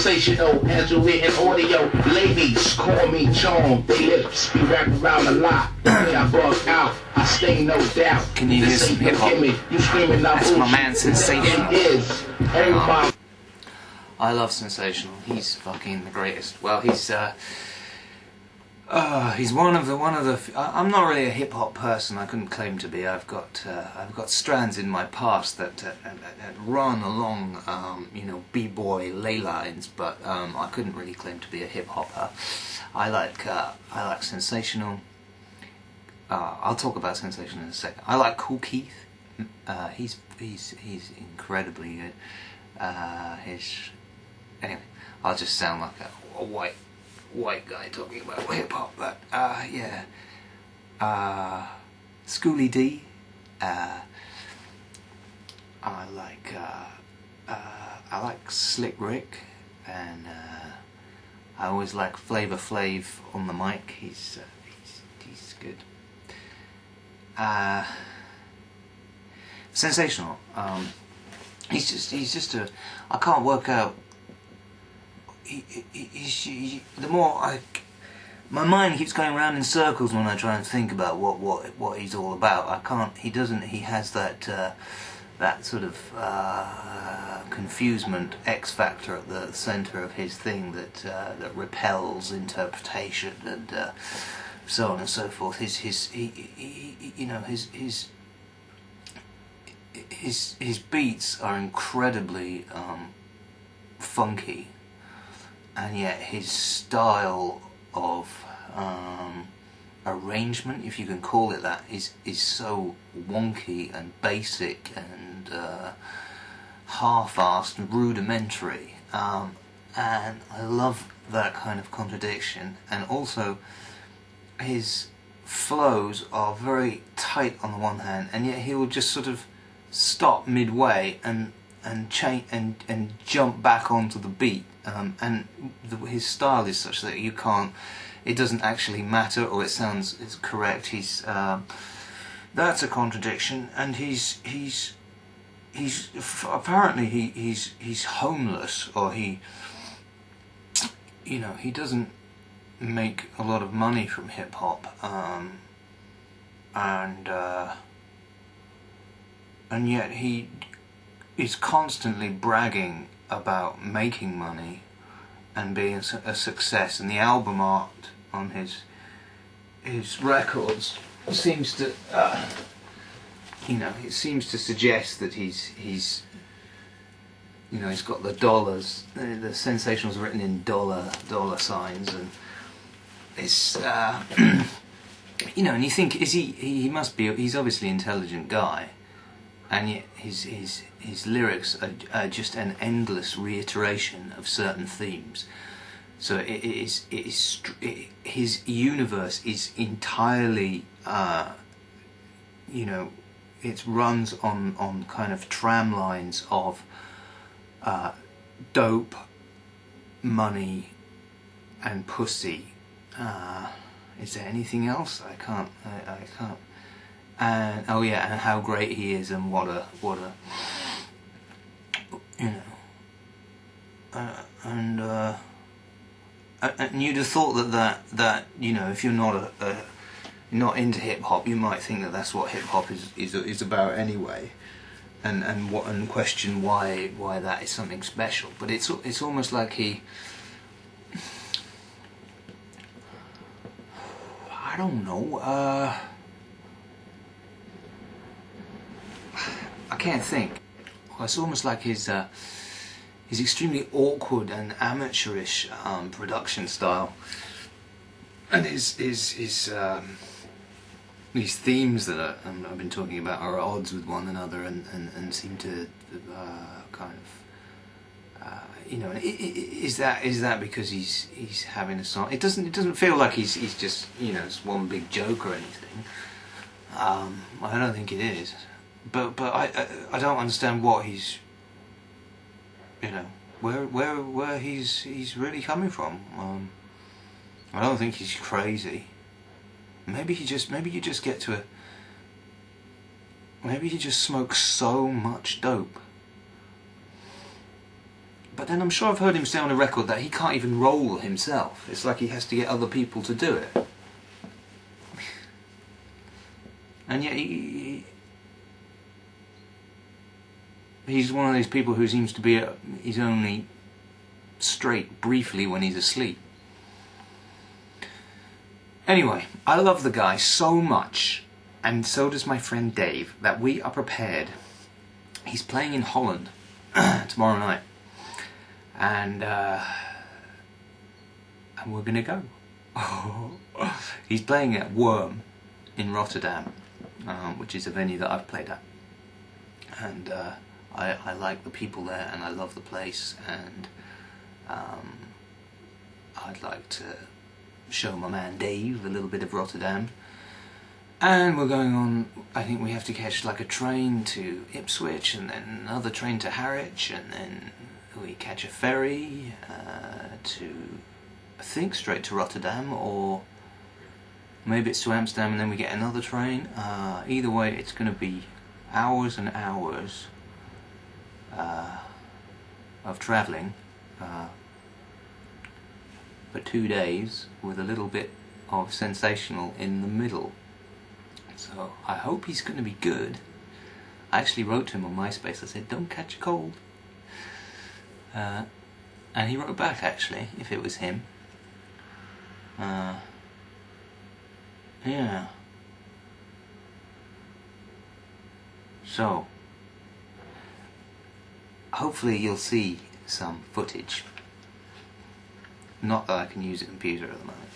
sensational, handle it in audio. Ladies call me John, they lips be wrapped around a lot. I bug out, I stay no doubt. Can you hear some hip hop? You screaming out. That's my man Sensational. Everybody. I Love Sensational. He's fucking the greatest. Well, he's one of the. I'm not really a hip hop person. I couldn't claim to be. I've got strands in my past that run along, you know, b-boy ley lines, but I couldn't really claim to be a hip hopper. I like Sensational. I'll talk about Sensational in a second. I like Cool Keith. He's incredibly good. Anyway, I'll just sound like a white guy talking about hip hop, but yeah. Schoolie D. I like Slick Rick, and I always like Flavor Flav on the mic. He's good. Sensational. He's just a. I can't work out. The more my mind keeps going around in circles when I try and think about what he's all about. I can't. He doesn't. He has that sort of confusement, X factor at the centre of his thing that repels interpretation and so on and so forth. His beats are incredibly funky. And yet his style of arrangement, if you can call it that, is so wonky and basic and half-assed and rudimentary. And I love that kind of contradiction. And also, his flows are very tight on the one hand, and yet he will just sort of stop midway and change and jump back onto the beat, and his style is such that you can't. It doesn't actually matter, or it's correct. He's that's a contradiction, and he's apparently he's homeless, or he doesn't make a lot of money from hip hop, and yet he is constantly bragging about making money and being a success, and the album art on his records seems to it seems to suggest that he's got the dollars, the Sensational's written in dollar signs, and it's and you think, he must be, he's obviously an intelligent guy, and yet his lyrics are just an endless reiteration of certain themes. So his universe is entirely, it runs on kind of tram lines of dope, money, and pussy. Is there anything else? I can't. And oh yeah, and how great he is, and what a and you'd have thought that if you're not not into hip hop, you might think that that's what hip hop is about anyway, and question why that is something special. But it's almost like he, I don't know. I can't think. It's almost like his extremely awkward and amateurish production style, and his these themes that I've been talking about are at odds with one another, and seem to kind of is that because he's having a song? It doesn't feel like he's just it's one big joke or anything. I don't think it is. But I don't understand what he's where he's really coming from. I don't think he's crazy. Maybe you just smoke so much dope. But then I'm sure I've heard him say on the record that he can't even roll himself. It's like he has to get other people to do it. And yet he's one of these people who seems to be he's only straight briefly when he's asleep. Anyway, I love the guy so much, and so does my friend Dave, that we are prepared. He's playing in Holland tomorrow night, and we're gonna go. He's playing at Worm in Rotterdam, which is a venue that I've played at, and I like the people there, and I love the place, and I'd like to show my man Dave a little bit of Rotterdam. And we're going on, I think we have to catch like a train to Ipswich, and then another train to Harwich, and then we catch a ferry to, I think, straight to Rotterdam, or maybe it's to Amsterdam and then we get another train. Either way, it's going to be hours and hours of travelling for 2 days, with a little bit of Sensational in the middle. So I hope he's going to be good. I actually wrote to him on MySpace. I said, don't catch a cold. And he wrote back, actually, if it was him. Yeah. So, hopefully you'll see some footage. Not that I can use a computer at the moment.